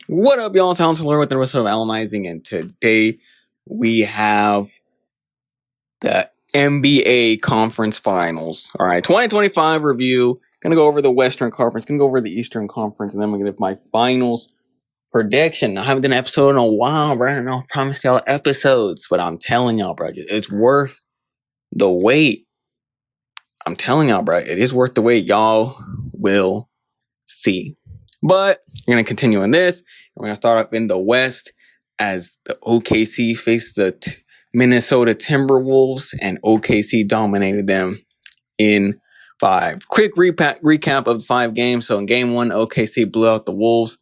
What up, y'all? Talent to learn with the rest of analyzing, and today we have the NBA Conference Finals. All right, 2025 review. Gonna go over the Western Conference, gonna go over the Eastern Conference, and then I'm gonna give my finals prediction. I haven't done an episode in a while, bro. I don't know, I promised y'all episodes, but I'm telling y'all, bro, it's worth the wait. I'm telling y'all, bro, it is worth the wait. Y'all will see. But we're going to continue on this. We're going to start up in the West as the OKC faced the Minnesota Timberwolves, and OKC dominated them in 5. Quick recap of the 5 games. So in game 1, OKC blew out the Wolves.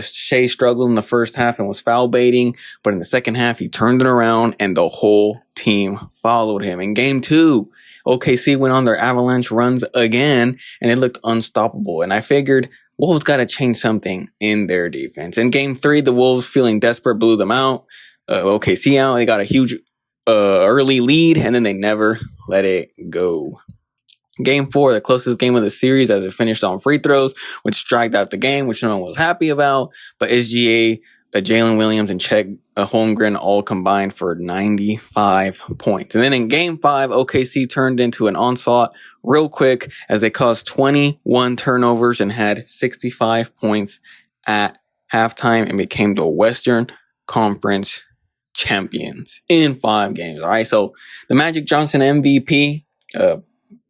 Shea struggled in the first half and was foul baiting, but in the second half, he turned it around and the whole team followed him. In game 2, OKC went on their avalanche runs again, and it looked unstoppable. And I figured Wolves got to change something in their defense. In game 3, the Wolves, feeling desperate, blew them out. OKC out. They got a huge early lead, and then they never let it go. Game 4, the closest game of the series, as it finished on free throws, which dragged out the game, which no one was happy about. But SGA, Jalen Williams, and Chet Holmgren all combined for 95 points. And then in game 5, OKC turned into an onslaught real quick as they caused 21 turnovers and had 65 points at halftime and became the Western Conference champions in 5 games. All right, so the Magic Johnson MVP,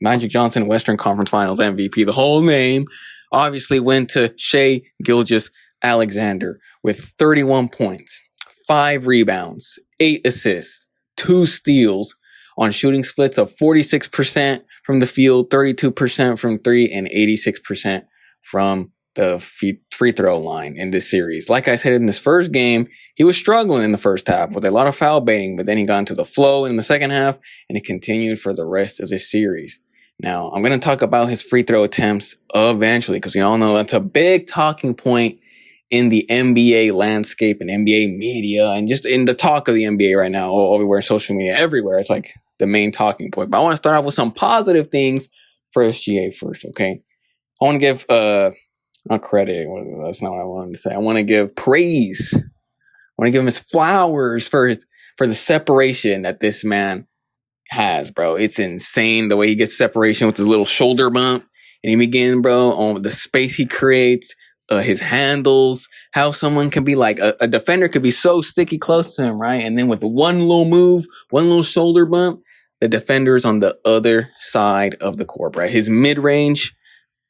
Magic Johnson Western Conference Finals MVP, the whole name, obviously went to Shai Gilgeous-Alexander with 31 points, 5 rebounds, 8 assists, 2 steals on shooting splits of 46% from the field, 32% from 3, and 86% from the free throw line in this series. Like I said, in this first game, he was struggling in the first half with a lot of foul baiting, but then he got into the flow in the second half, and it continued for the rest of the series. Now, I'm going to talk about his free throw attempts eventually, because we all know that's a big talking point in the NBA landscape and NBA media, and just in the talk of the NBA right now, all everywhere, social media, everywhere. It's like the main talking point. But I want to start off with some positive things for SGA first, okay? I want to give, not credit, that's not what I wanted to say. I want to give praise. I want to give him his flowers for the separation that this man has, bro. It's insane the way he gets separation with his little shoulder bump, and he begin, bro, on the space he creates, his handles, how someone can be like a defender could be so sticky close to him, right? And then with one little move, one little shoulder bump, the defender's on the other side of the court, right? His mid-range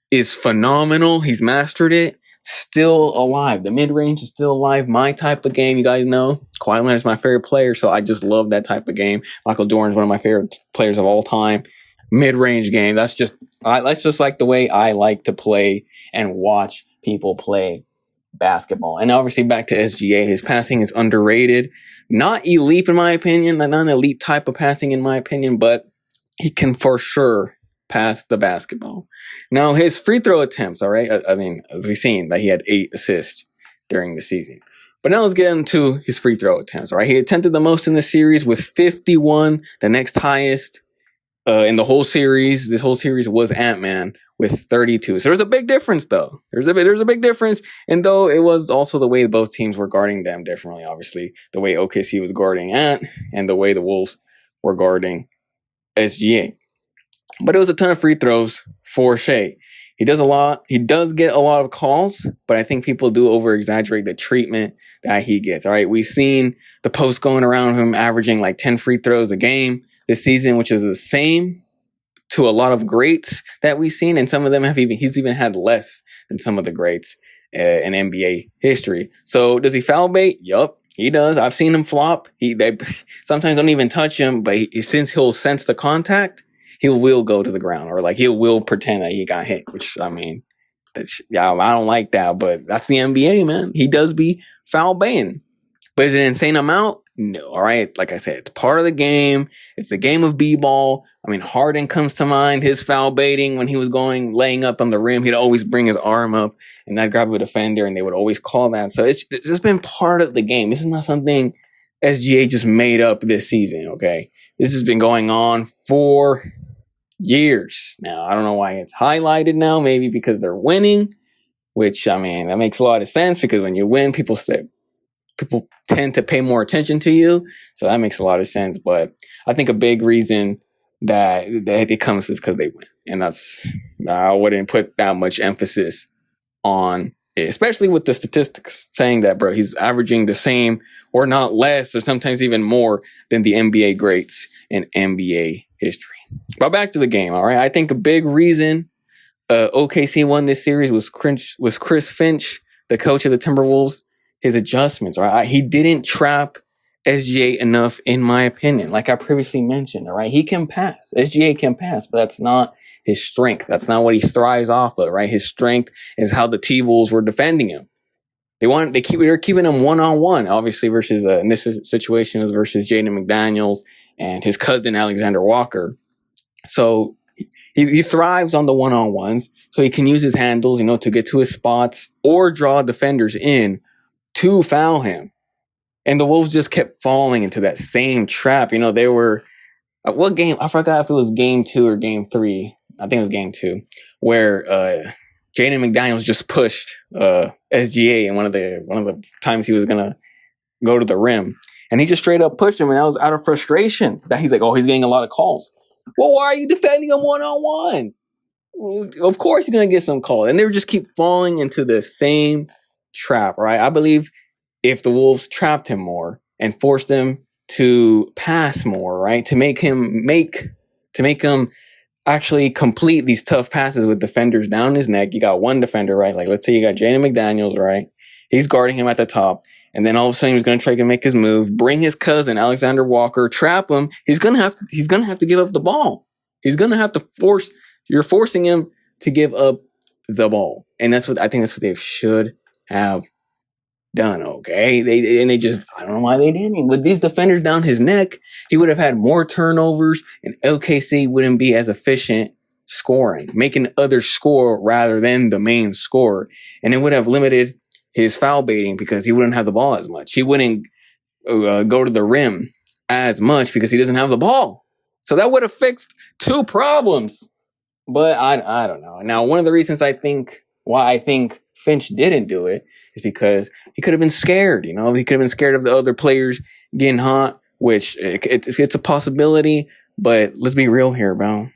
is phenomenal. He's mastered it. Still alive. The mid-range is still alive. My type of game, you guys know. Kawhi Leonard's my favorite player, so I just love that type of game. Michael Jordan's one of my favorite players of all time. Mid-range game. That's just like the way I like to play and watch people play basketball. And obviously back to SGA, his passing is underrated. Not elite in my opinion, not an elite type of passing in my opinion, but he can for sure pass the basketball. Now, his free throw attempts, all right? I mean, as we've seen, that he had 8 assists during the season. But now let's get into his free throw attempts, all right? He attempted the most in the series with 51. The next highest in the whole series, this whole series, was Ant-Man with 32. So there's a big difference, though. There's a big difference. And though it was also the way both teams were guarding them differently, obviously. The way OKC was guarding Ant and the way the Wolves were guarding SGA. But it was a ton of free throws for Shai. He does get a lot of calls, but I think people do over-exaggerate the treatment that he gets. All right, we've seen the post going around him averaging like 10 free throws a game this season, which is the same to a lot of greats that we've seen, and some of them he's even had less than some of the greats in NBA history. So does he foul bait? Yup, he does. I've seen him flop. They sometimes don't even touch him, but since he'll sense the contact, he will go to the ground, or like he will pretend that he got hit, which, I mean, I don't like that, but that's the NBA, man. He does be foul baiting. But is it an insane amount? No, all right? Like I said, it's part of the game. It's the game of b-ball. I mean, Harden comes to mind, his foul baiting when he was laying up on the rim. He'd always bring his arm up and that'd grab a defender, and they would always call that. So it's just been part of the game. This is not something SGA just made up this season, okay? This has been going on for years now. I don't know why it's highlighted now, maybe because they're winning, which, I mean, that makes a lot of sense because when you win, people tend to pay more attention to you. So that makes a lot of sense. But I think a big reason that it comes is because they win. And I wouldn't put that much emphasis on it, especially with the statistics saying that, bro, he's averaging the same or not less or sometimes even more than the NBA greats in NBA history. But back to the game, all right? I think a big reason OKC won this series was Chris Finch, the coach of the Timberwolves. His adjustments, right? He didn't trap SGA enough, in my opinion. Like I previously mentioned, all right? He can pass. SGA can pass, but that's not his strength. That's not what he thrives off of, right? His strength is how the T-Wolves were defending him. They were keeping him one-on-one, obviously, versus in this situation is versus Jaden McDaniels and his cousin Alexander Walker. So he thrives on the one-on-ones, so he can use his handles, to get to his spots or draw defenders in to foul him. And the Wolves just kept falling into that same trap. They were, what game? I forgot if it was game 2 or game 3. I think it was game 2, where Jaden McDaniels just pushed SGA in one of the times he was going to go to the rim. And he just straight up pushed him, and that was out of frustration. That he's like, oh, he's getting a lot of calls. Well, why are you defending him one-on-one? Well, of course you're going to get some calls. And they would just keep falling into the same trap, right? I believe if the Wolves trapped him more and forced him to pass more, right, to make him actually complete these tough passes with defenders down his neck. You got one defender, right? Like let's say you got Jaden McDaniels, right? He's guarding him at the top, and then all of a sudden he's going to try to make his move, bring his cousin Alexander Walker, trap him. He's gonna have to give up the ball. He's gonna have to force. You're forcing him to give up the ball, and that's what they should have done, okay? They just, I don't know why they didn't. With these defenders down his neck, he would have had more turnovers, and OKC wouldn't be as efficient scoring, making others score rather than the main scorer. And it would have limited his foul baiting because he wouldn't have the ball as much. He wouldn't go to the rim as much because he doesn't have the ball. So that would have fixed 2 problems. But I don't know. Now, one of the reasons why I think Finch didn't do it is because he could have been scared. He could have been scared of the other players getting hot, which it's a possibility. But let's be real here, bro.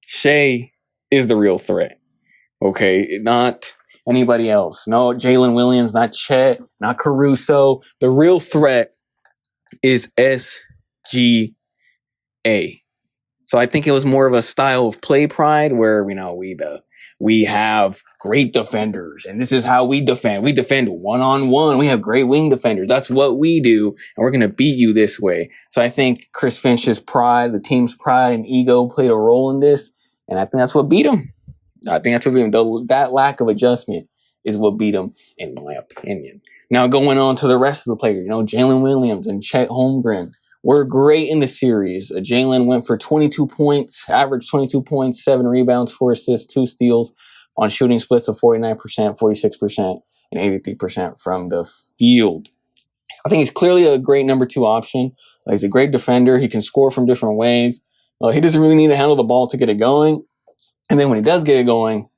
Shea is the real threat. Okay, not anybody else. No Jalen Williams, not Chet, not Caruso. The real threat is SGA. So I think it was more of a style of play pride where, we have great defenders and this is how we defend. We defend one-on-one. We have great wing defenders. That's what we do. And we're going to beat you this way. So I think Chris Finch's pride, the team's pride and ego played a role in this. And I think that's what beat him. That lack of adjustment is what beat him, in my opinion. Now going on to the rest of the players, Jalen Williams and Chet Holmgren were great in the series. Jalen went for 22 points, averaged 22 points, 7 rebounds, 4 assists, 2 steals on shooting splits of 49%, 46%, and 83% from the field. I think he's clearly a great number 2 option. He's a great defender. He can score from different ways. He doesn't really need to handle the ball to get it going. And then when he does get it going,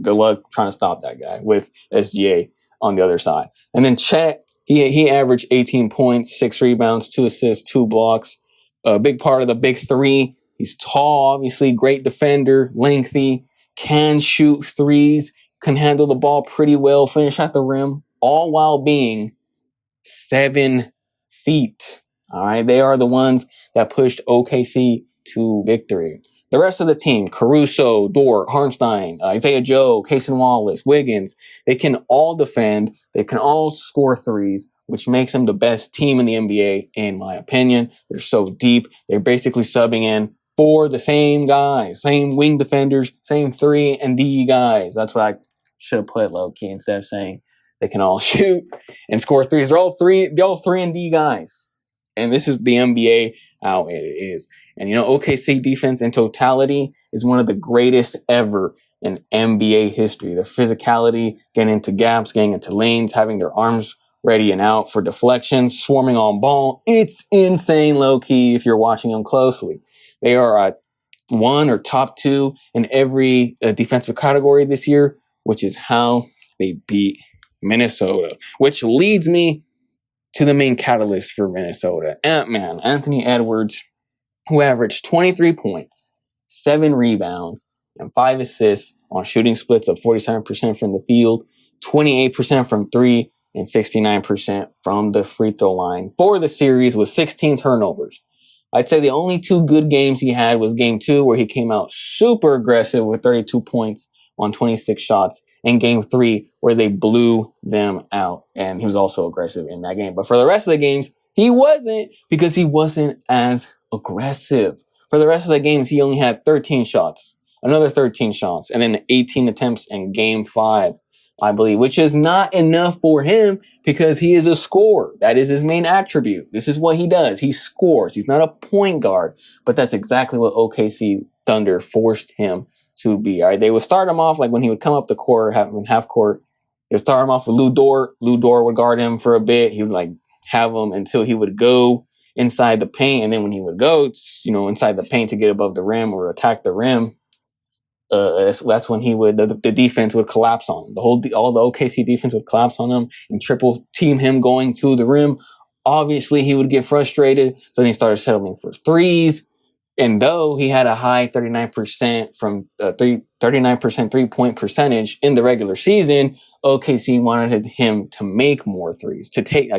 good luck trying to stop that guy with SGA on the other side. And then Chet, he averaged 18 points, 6 rebounds, 2 assists, 2 blocks. A big part of the big 3. He's tall, obviously, great defender, lengthy, can shoot threes, can handle the ball pretty well, finish at the rim, all while being 7 feet. All right, they are the ones that pushed OKC to victory. The rest of the team, Caruso, Dort, Hartenstein, Isaiah Joe, Cason Wallace, Wiggins, they can all defend. They can all score threes, which makes them the best team in the NBA, in my opinion. They're so deep. They're basically subbing in for the same guys, same wing defenders, same 3 and D guys. That's what I should have put low-key instead of saying they can all shoot and score threes. They're all 3 and D guys. And this is the NBA how it is. And OKC defense in totality is one of the greatest ever in NBA history. Their physicality, getting into gaps, getting into lanes, having their arms ready and out for deflections, swarming on ball. It's insane low-key if you're watching them closely. They are at 1 or top 2 in every defensive category this year. which is how they beat Minnesota, which leads me to the main catalyst for Minnesota. Ant-Man, Anthony Edwards, who averaged 23 points, 7 rebounds, and 5 assists on shooting splits of 47% from the field, 28% from 3, and 69% from the free throw line for the series with 16 turnovers. I'd say the only 2 good games he had was game 2, where he came out super aggressive with 32 points on 26 shots, and game 3, where they blew them out. And he was also aggressive in that game. But for the rest of the games, he wasn't, because he wasn't as aggressive. For the rest of the games, he only had 13 shots, another 13 shots, and then 18 attempts in game 5, I believe, which is not enough for him because he is a scorer. That is his main attribute. This is what he does. He scores. He's not a point guard, but that's exactly what OKC Thunder forced him to be. All right, they would start him off like when he would come up the court, in half court. They would start him off with Lou Dort. Lou Dort would guard him for a bit. He would like have him until he would go inside the paint, and then when he would go, inside the paint to get above the rim or attack the rim, that's when the defense would collapse on him. All the OKC defense would collapse on him and triple team him going to the rim. Obviously, he would get frustrated, so then he started settling for threes. And though he had a high 39% from 39% 3-point percentage in the regular season, OKC wanted him to make more threes, to take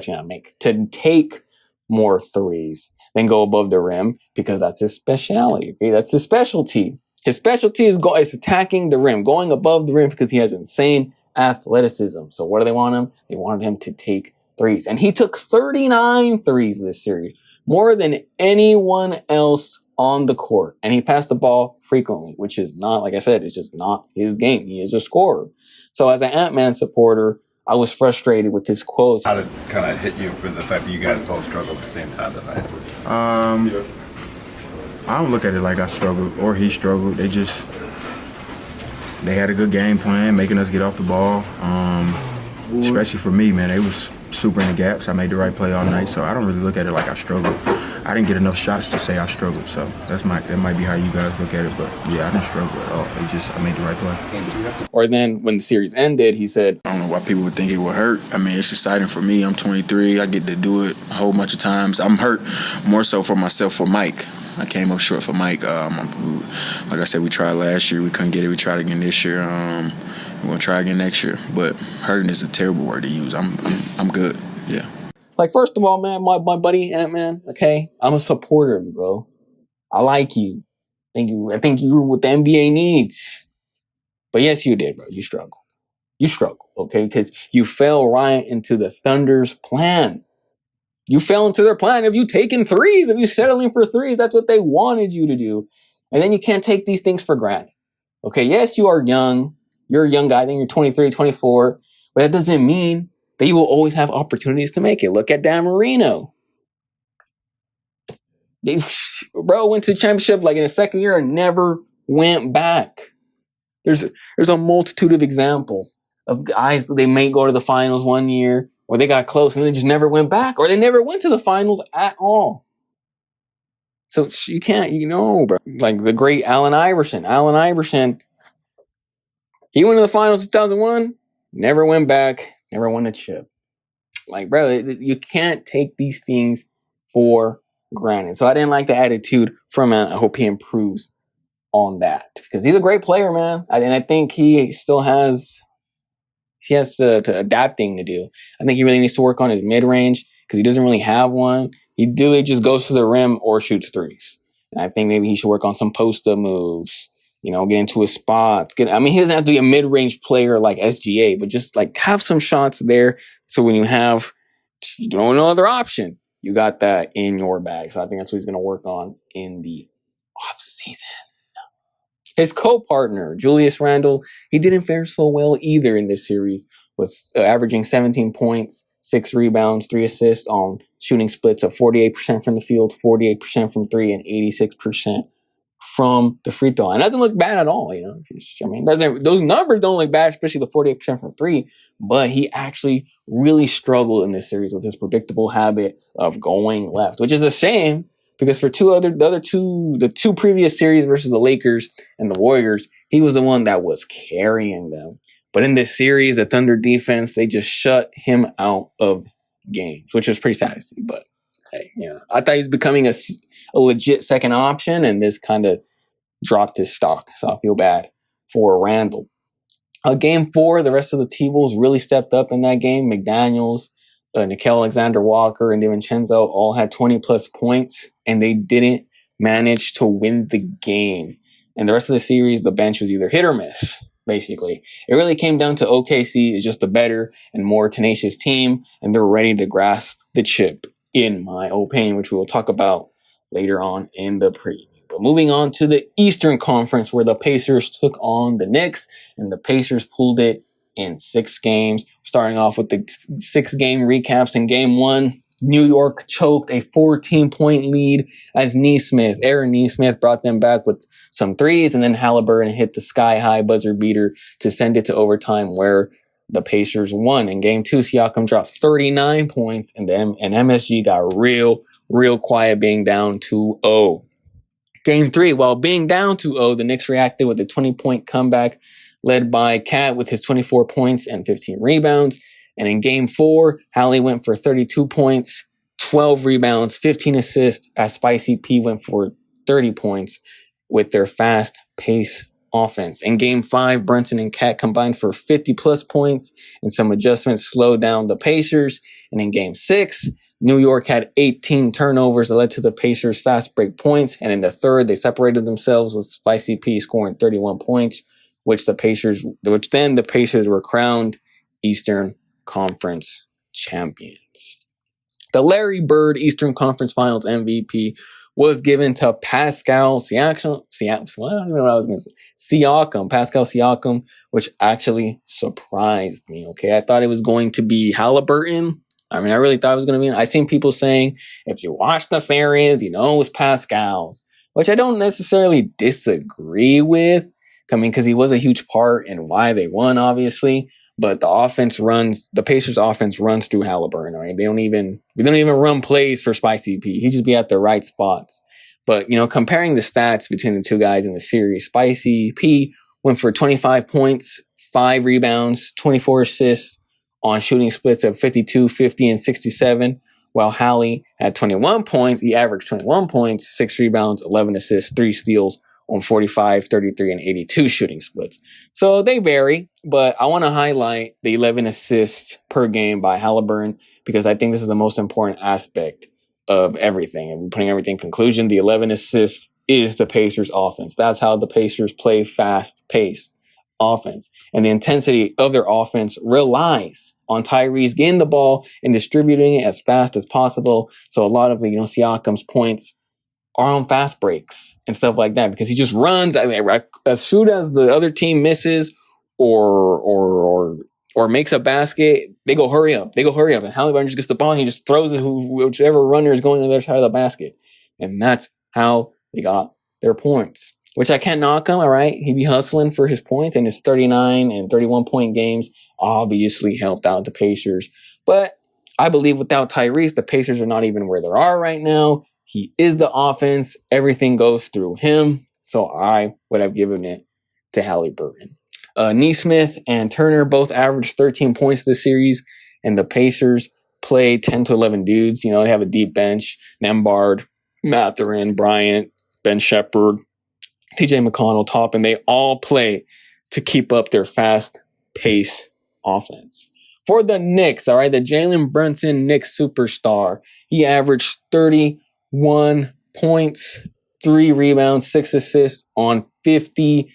more threes than go above the rim, because that's his specialty. Okay? That's his specialty. His specialty is attacking the rim, going above the rim, because he has insane athleticism. So what do they want him? They wanted him to take threes. And he took 39 threes this series, more than anyone else on the court. And he passed the ball frequently, which is not, like I said, it's just not his game. He is a scorer. So as an Ant-Man supporter, I was frustrated with his quotes. How did it kind of hit you for the fact that you guys both struggled at the same time tonight? I don't look at it like I struggled or he struggled. They had a good game plan, making us get off the ball. Especially for me, man, they was super in the gaps. I made the right play all night, so I don't really look at it like I struggled. I didn't get enough shots to say I struggled, so that might be how you guys look at it. But yeah, I didn't struggle at all. I made the right play. Or then when the series ended, he said, I don't know why people would think it would hurt. I mean, it's exciting for me. I'm 23. I get to do it a whole bunch of times. I'm hurt more so for myself, for Mike. I came up short for Mike. Like I said, we tried last year. We couldn't get it. We tried again this year. We're going to try again next year. But hurting is a terrible word to use. I'm good, yeah. Like, first of all, man, my buddy Ant-Man, okay? I'm a supporter of you, bro. I like you. I think you're what the NBA needs. But yes, you did, bro. You struggled. You struggled, okay? Because you fell right into the Thunder's plan. You fell into their plan of you taking threes, of you settling for threes. That's what they wanted you to do. And then you can't take these things for granted. Okay, yes, you are young. You're a young guy. I think you're 23, 24. But that doesn't mean that you will always have opportunities to make it. Look at Dan Marino. Bro went to the championship like in the second year and never went back. There's a multitude of examples of guys that they may go to the finals one year, or they got close and they just never went back, or they never went to the finals at all. So you can't, bro. Like the great Allen Iverson. Allen Iverson, he went to the finals in 2001, never went back, never won a chip. Like, bro, you can't take these things for granted. So I didn't like the attitude from him. I hope he improves on that, because he's a great player, man. And I think he still has to adapting to do. I think he really needs to work on his mid-range, because he doesn't really have one. He really just goes to the rim or shoots threes. And I think maybe he should work on some post-up moves, get into his spots. He doesn't have to be a mid-range player like SGA, but just like have some shots there. So when you have no other option, you got that in your bag. So I think that's what he's going to work on in the offseason. His co-partner, Julius Randle, he didn't fare so well either in this series, with averaging 17 points, 6 rebounds, 3 assists on shooting splits of 48% from the field, 48% from 3, and 86% from the free throw line. It doesn't look bad at all, those numbers don't look bad, especially the 48% from 3, but he actually really struggled in this series with his predictable habit of going left, which is a shame, because for the two previous series versus the Lakers and the Warriors, he was the one that was carrying them. But in this series, the Thunder defense, they just shut him out of games, which was pretty sad to see. But hey, I thought he was becoming a legit second option, and this kind of dropped his stock. So I feel bad for Randall. Game 4, the rest of the T-Wolves really stepped up in that game. McDaniels, Nickeil Alexander-Walker, and DiVincenzo all had 20-plus points, and they didn't manage to win the game. And the rest of the series, the bench was either hit or miss, basically. It really came down to OKC is just a better and more tenacious team, and they're ready to grasp the chip, in my opinion, which we will talk about later on in the preview. But moving on to the Eastern Conference, where the Pacers took on the Knicks, and the Pacers pulled it in 6 games. Starting off with the 6-game recaps. In Game 1, New York choked a 14-point lead as Aaron Nesmith brought them back with some threes, and then Halliburton hit the sky-high buzzer beater to send it to overtime, where the Pacers won. In Game 2, Siakam dropped 39 points, and MSG got real quiet, being down 2-0. Game 3, while being down 2-0, the Knicks reacted with a 20-point comeback led by Cat with his 24 points and 15 rebounds. And in Game 4, Hallie went for 32 points, 12 rebounds, 15 assists, as Spicy P went for 30 points with their fast-paced offense. In Game 5, Brunson and Cat combined for 50-plus points, and some adjustments slowed down the Pacers. And in Game 6, New York had 18 turnovers that led to the Pacers' fast break points. And in the third, they separated themselves with Spicy P scoring 31 points, which then the Pacers were crowned Eastern Conference champions. The Larry Bird Eastern Conference Finals MVP was given to Pascal Siakam. I don't even know what I was going to say. Pascal Siakam, which actually surprised me. Okay, I thought it was going to be Halliburton. I really thought it was going to be. I seen people saying, if you watch the series, it was Pascal's, which I don't necessarily disagree with. Because he was a huge part in why they won, obviously. But the Pacers' offense runs through Halliburton. Right? We don't even run plays for Spicy P. He just be at the right spots. But comparing the stats between the two guys in the series, Spicy P went for 25 points, 5 rebounds, 24 assists on shooting splits of 52, 50, and 67. While Hallie had 21 points, he averaged 21 points, 6 rebounds, 11 assists, 3 steals on 45, 33, and 82 shooting splits. So they vary, but I want to highlight the 11 assists per game by Halliburton because I think this is the most important aspect of everything. And putting everything in conclusion, the 11 assists is the Pacers offense. That's how the Pacers play fast-paced offense. And the intensity of their offense relies on Tyrese getting the ball and distributing it as fast as possible. So a lot of Siakam's points are on fast breaks and stuff like that because he just runs. As soon as the other team misses or makes a basket, they go hurry up. And Halliburton just gets the ball and he just throws it whichever runner is going to the other side of the basket. And that's how they got their points, which I can't knock him. All right. He be hustling for his points, and his 39 and 31 point games obviously helped out the Pacers. But I believe without Tyrese, the Pacers are not even where they are right now. He is the offense. Everything goes through him. So I would have given it to Halliburton. Nesmith and Turner both averaged 13 points this series, and the Pacers play 10 to 11 dudes. They have a deep bench. Nembhard, Mathurin, Bryant, Ben Shepherd, TJ McConnell, Toppin. They all play to keep up their fast-paced offense. For the Knicks, all right, the Jalen Brunson Knicks superstar, he averaged 31 points, 3 rebounds, 6 assists on 50,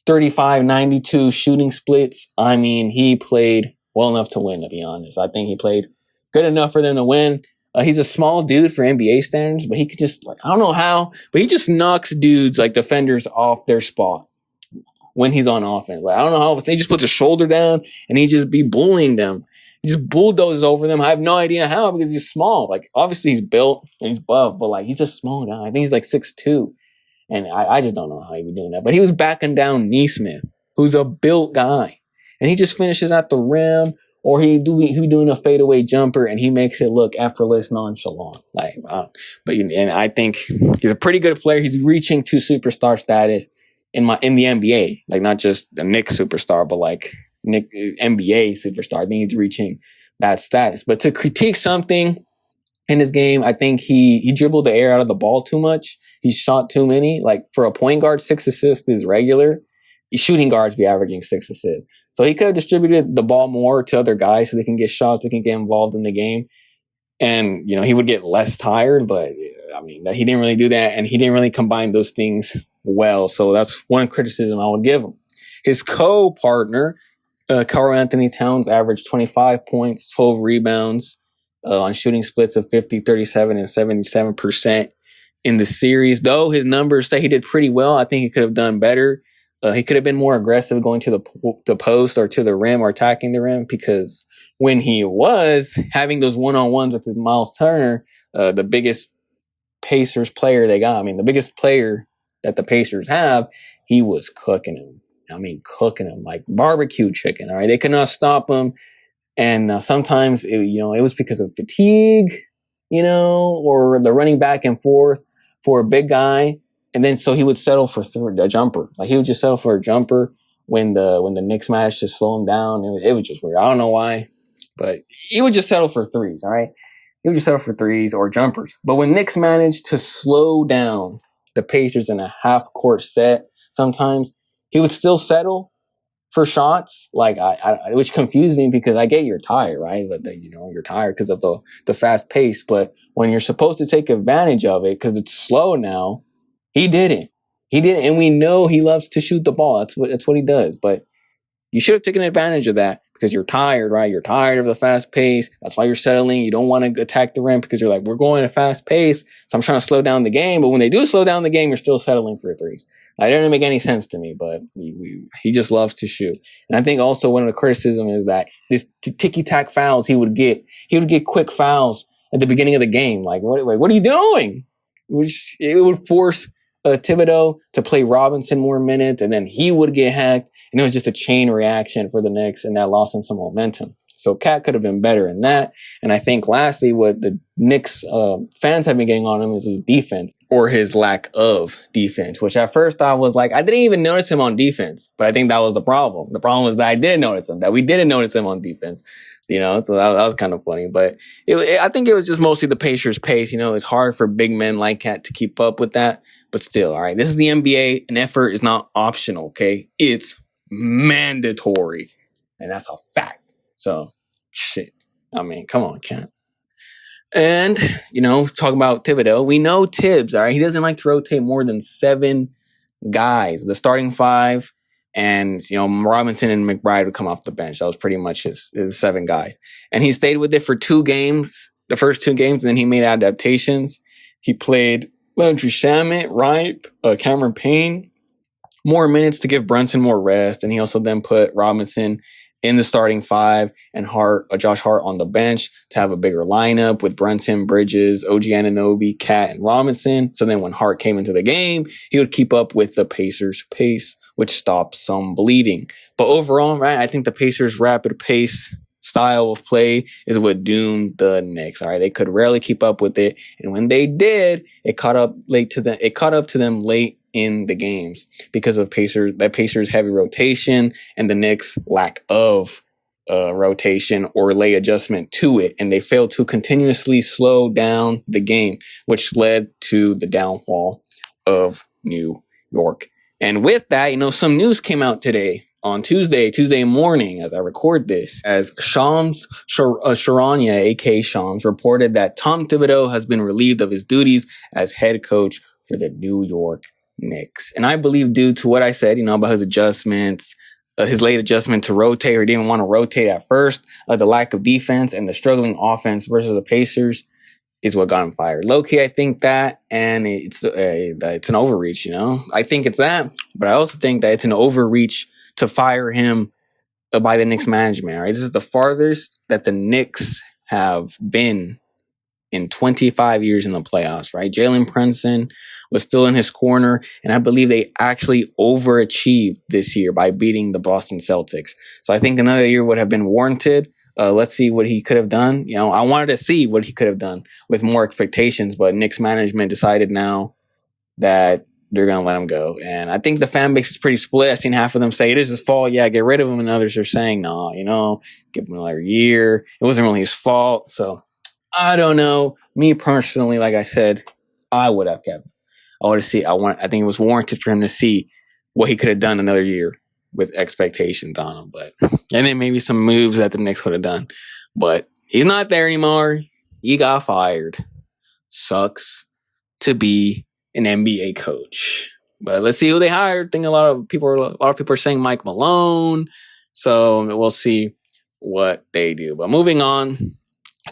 35, 92 shooting splits. He played well enough to win, to be honest. I think he played good enough for them to win. He's a small dude for NBA standards, but he could just, I don't know how, but he just knocks dudes, defenders, off their spot when he's on offense. I don't know how, he just puts his shoulder down and he just be bullying them. He just bulldozes over them. I have no idea how because he's small. Obviously he's built and he's buff, but he's a small guy. I think he's 6'2". And I just don't know how he'd be doing that. But he was backing down Nesmith, who's a built guy. And he just finishes at the rim, or he doing a fadeaway jumper, and he makes it look effortless, nonchalant. And I think he's a pretty good player. He's reaching to superstar status in the NBA. Not just a Knicks superstar, but NBA superstar. I think he's reaching that status. But to critique something in his game, I think he dribbled the air out of the ball too much. He shot too many. Like for a point guard, 6 assists is regular. Shooting guards be averaging 6 assists. So he could have distributed the ball more to other guys so they can get shots, they can get involved in the game. And, he would get less tired, but I mean, he didn't really do that. And he didn't really combine those things well. So that's one criticism I would give him. His co-partner, Karl Anthony Towns, averaged 25 points, 12 rebounds on shooting splits of 50, 37, and 77% in the series. Though his numbers say he did pretty well, I think he could have done better. He could have been more aggressive going to the post or to the rim or attacking the rim, because when he was having those one-on-ones with Miles Turner, the biggest Pacers player they got, the biggest player that the Pacers have, he was cooking him. Cooking him like barbecue chicken. All right, they could not stop him, and sometimes it was because of fatigue, or the running back and forth for a big guy. And then so he would settle for a jumper. Like he would just settle for a jumper when the Knicks managed to slow him down. It was just weird. I don't know why, but he would just settle for threes. All right, he would just settle for threes or jumpers. But when Knicks managed to slow down the Pacers in a half court set, sometimes he would still settle for shots. Like which confused me, because I get you're tired, right? But you're tired because of the fast pace. But when you're supposed to take advantage of it because it's slow now. He didn't, and we know he loves to shoot the ball. That's what he does. But you should have taken advantage of that because you're tired, right? You're tired of the fast pace. That's why you're settling. You don't want to attack the rim because you're like, we're going at a fast pace, so I'm trying to slow down the game. But when they do slow down the game, you're still settling for threes. That didn't make any sense to me, but he just loves to shoot. And I think also one of the criticism is that this ticky-tack fouls he would get quick fouls at the beginning of the game. Like, what are you doing? It would force Thibodeau to play Robinson more minutes, and then he would get hacked, and it was just a chain reaction for the Knicks, and that lost him some momentum. So Cat could have been better in that. And I think lastly, what the Knicks fans have been getting on him is his defense, or his lack of defense, which at first I was like, I didn't even notice him on defense, but I think that was the problem. The problem was that I didn't notice him, that we didn't notice him on defense. So that was kind of funny, but I think it was just mostly the Pacers' pace. It's hard for big men like Cat to keep up with that, but still, all right, this is the NBA. An effort is not optional, okay? It's mandatory, and that's a fact. So, shit. Come on, Cat. And, talking about Thibodeau, we know Tibbs, all right? He doesn't like to rotate more than 7 guys. The starting 5, and, Robinson and McBride would come off the bench. That was pretty much his 7 guys. And he stayed with it for 2 games, the first 2 games, and then he made adaptations. He played Landry Shamet, Ripe, Cameron Payne, more minutes to give Brunson more rest. And he also then put Robinson in the starting 5 and Josh Hart on the bench to have a bigger lineup with Brunson, Bridges, OG Anunoby, Cat, and Robinson. So then when Hart came into the game, he would keep up with the Pacers' pace, which stopped some bleeding. But overall, right, I think the Pacers' rapid pace style of play is what doomed the Knicks. All right, they could rarely keep up with it, and when they did, it caught up to them late in the games because of Pacers heavy rotation and the Knicks lack of rotation or late adjustment to it, and they failed to continuously slow down the game, which led to the downfall of New York. And with that, some news came out today on Tuesday morning, as I record this, as Shams Charania, aka Shams, reported that Tom Thibodeau has been relieved of his duties as head coach for the New York Knicks. And I believe due to what I said, about his adjustments, his late adjustment to rotate, or didn't want to rotate at first, the lack of defense and the struggling offense versus the Pacers is what got him fired. Low-key, I think that, and it's an overreach, I think it's that, but I also think that it's an overreach to fire him by the Knicks management. Right? This is the farthest that the Knicks have been in 25 years in the playoffs, right? Jalen Brunson was still in his corner, and I believe they actually overachieved this year by beating the Boston Celtics. So I think another year would have been warranted. Let's see what he could have done. I wanted to see what he could have done with more expectations, but Knicks management decided now that they're going to let him go. And I think the fan base is pretty split. I've seen half of them say it is his fault. Yeah, get rid of him. And others are saying, no, give him another year. It wasn't really his fault. So I don't know. Me personally, like I said, I would have kept him. I think it was warranted for him to see what he could have done another year with expectations on him. And then maybe some moves that the Knicks would have done. But he's not there anymore. He got fired. Sucks to be an NBA coach. But let's see who they hired. I think a lot of people are saying Mike Malone. So we'll see what they do. But moving on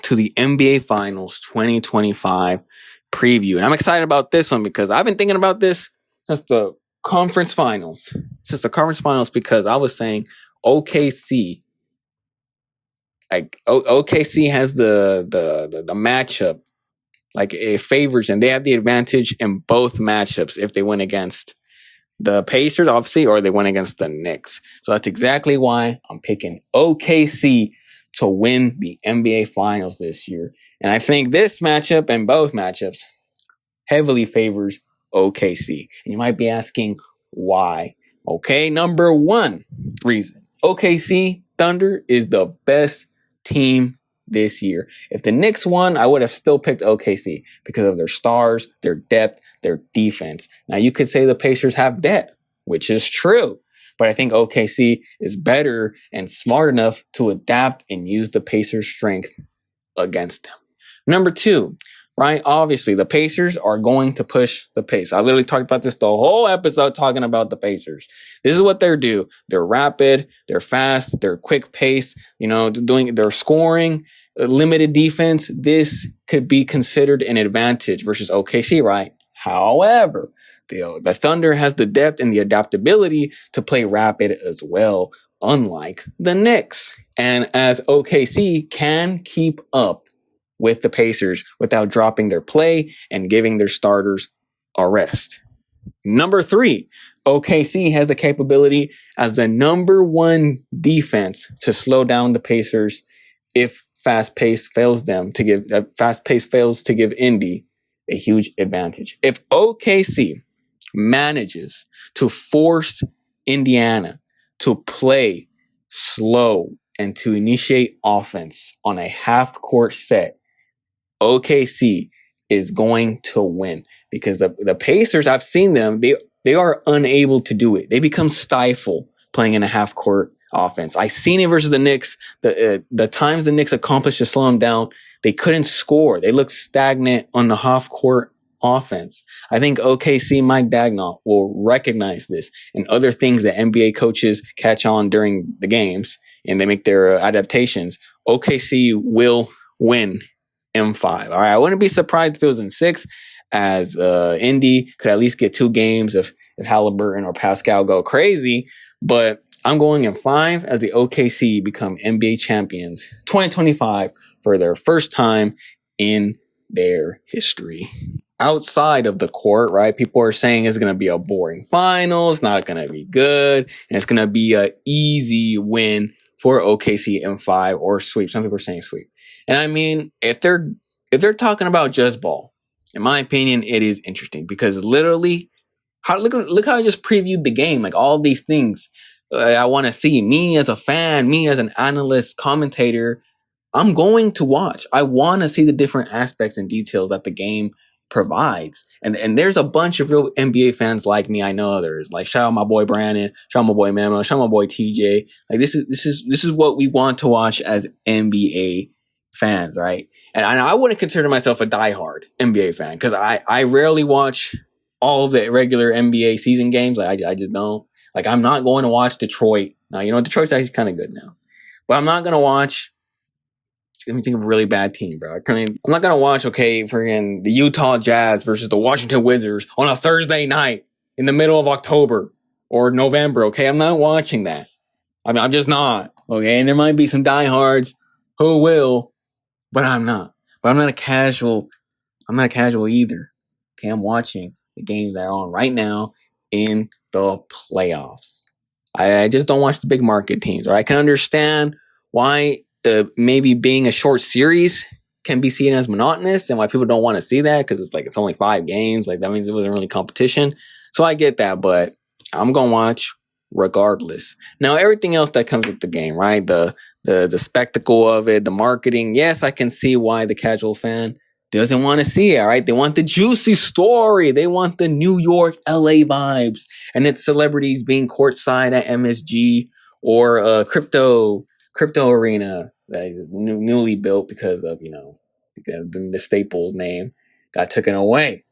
to the NBA Finals 2025 preview. And I'm excited about this one because I've been thinking about this since the conference finals. Because I was saying OKC. Like OKC has the matchup. Like it favors them. They have the advantage in both matchups if they win against the Pacers, obviously, or they win against the Knicks. So that's exactly why I'm picking OKC to win the NBA Finals this year. And I think this matchup and both matchups heavily favors OKC. And you might be asking why. Okay, number one reason. OKC Thunder is the best team this year. If the Knicks won, I would have still picked OKC because of their stars, their depth, their defense. Now, you could say the Pacers have depth, which is true, but I think OKC is better and smart enough to adapt and use the Pacers' strength against them. Number two, right? Obviously, the Pacers are going to push the pace. I literally talked about this the whole episode talking about the Pacers. This is what they do. They're rapid, they're fast, they're quick pace, they're scoring, limited defense. This could be considered an advantage versus OKC, right? However, the Thunder has the depth and the adaptability to play rapid as well, unlike the Knicks. And as OKC can keep up with the Pacers without dropping their play and giving their starters a rest. Number three, OKC has the capability as the number one defense to slow down the Pacers if fast pace fails to give Indy a huge advantage. If OKC manages to force Indiana to play slow and to initiate offense on a half-court set, OKC is going to win because the Pacers, I've seen them, they are unable to do it. They become stifled playing in a half-court offense. I seen it versus the Knicks. The times the Knicks accomplished to slow them down, they couldn't score. They looked stagnant on the half-court offense. I think OKC Mike Daigneault will recognize this and other things that NBA coaches catch on during the games and they make their adaptations. OKC will win M5. All right, I wouldn't be surprised if it was in 6, as Indy could at least get 2 games if Halliburton or Pascal go crazy. But I'm going in 5 as the OKC become NBA champions 2025 for their first time in their history. Outside of the court, right? People are saying it's going to be a boring final. It's not going to be good. And it's going to be an easy win for OKC in 5 or sweep. Some people are saying sweep. And I mean, if they're talking about just ball, in my opinion, it is interesting because literally, look how I just previewed the game. Like all these things I want to see. Me as a fan, me as an analyst, commentator, I'm going to watch. I want to see the different aspects and details that the game provides. And there's a bunch of real NBA fans like me. I know others. Like shout out my boy Brandon, shout out my boy Memo, shout out my boy TJ. Like this is what we want to watch as NBA fans, right? And I wouldn't consider myself a diehard NBA fan because I rarely watch all of the regular NBA season games. Like I just don't. Like I'm not going to watch Detroit. Now, Detroit's actually kind of good now. But I'm not going to watch. Let me think of a really bad team, bro. I'm not going to watch, friggin' the Utah Jazz versus the Washington Wizards on a Thursday night in the middle of October or November, okay? I'm not watching that. I'm just not, okay? And there might be some diehards who will, but I'm not. But I'm not a casual either, okay? I'm watching the games that are on right now in the playoffs. I just don't watch the big market teams, or I can understand why maybe being a short series can be seen as monotonous and why people don't want to see that because it's only 5 games. Like that means it wasn't really competition. So I get that, but I'm gonna watch regardless. Now, everything else that comes with the game, right? The spectacle of it, the marketing. Yes, I can see why the casual fan doesn't want to see it, right? They want the juicy story. They want the New York, LA vibes. And it's celebrities being courtside at MSG or crypto arena that is newly built because of, the Staples name got taken away.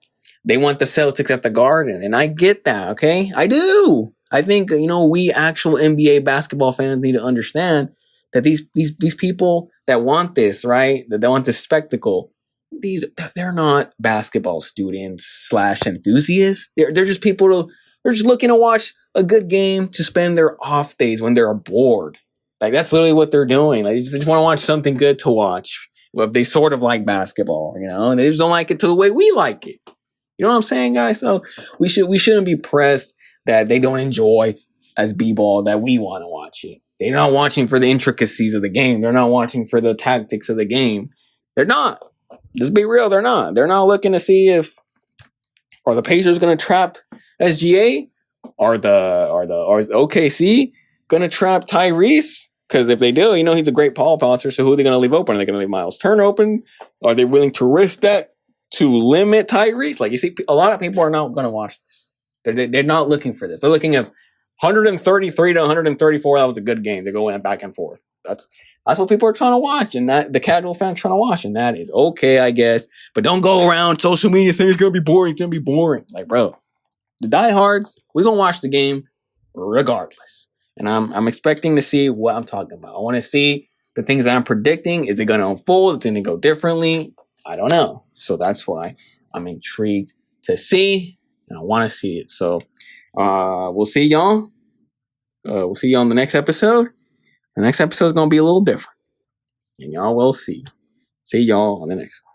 They want the Celtics at the Garden, and I get that, okay? I do. I think, we actual NBA basketball fans need to understand that these people that want this, right? That they want this spectacle, they're not basketball students / enthusiasts. They're just they're just looking to watch a good game to spend their off days when they're bored. Like, that's literally what they're doing. Like, they just want to watch something good to watch. Well, they sort of like basketball, and they just don't like it the way we like it. You know what I'm saying, guys? So we shouldn't be pressed that they don't enjoy as b-ball that we want to watch it. They're not watching for the intricacies of the game. They're not watching for the tactics of the game. They're not. Just be real. They're not. They're not looking to see are the Pacers going to trap SGA? Are is OKC going to trap Tyrese? Because if they do, he's a great ball passer. So who are they going to leave open? Are they going to leave Miles Turner open? Are they willing to risk that to limit Tyrese? Like, you see, a lot of people are not going to watch this. They're not looking for this. They're looking at 133 to 134. That was a good game. They're going back and forth. That's what people are trying to watch, and that the casual fans trying to watch, and that is okay, I guess. But don't go around social media saying it's going to be boring. It's going to be boring. Like, bro, the diehards, we're going to watch the game regardless. And I'm expecting to see what I'm talking about. I want to see the things that I'm predicting. Is it going to unfold? Is it going to go differently? I don't know. So that's why I'm intrigued to see, and I want to see it. So we'll see y'all. We'll see you on the next episode. The next episode is going to be a little different, and y'all will see. See y'all on the next one.